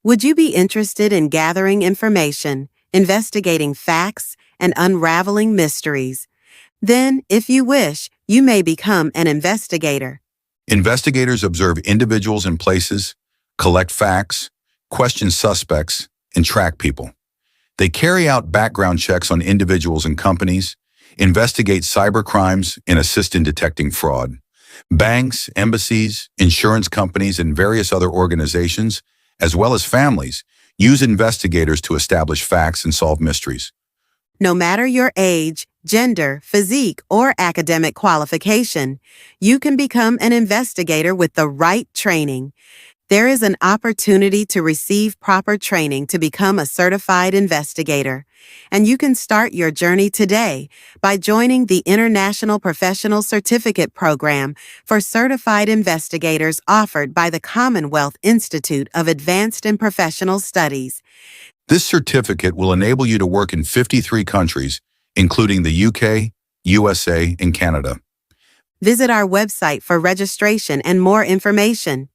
Would you be interested in gathering information, investigating facts, and unraveling mysteries? Then, if you wish, you may become an investigator. Investigators observe individuals and places, collect facts, question suspects, and track people. They carry out background checks on individuals and companies, investigate cybercrimes, and assist in detecting fraud. Banks, embassies, insurance companies, and various other organizations, as well as families, use investigators to establish facts and solve mysteries. No matter your age, gender, physique, or academic qualification, you can become an investigator with the right training. There is an opportunity to receive proper training to become a certified investigator, and you can start your journey today by joining the International Professional Certificate Program for Certified Investigators offered by the Commonwealth Institute of Advanced and Professional Studies. This certificate will enable you to work in 53 countries, including the UK, USA, and Canada. Visit our website for registration and more information.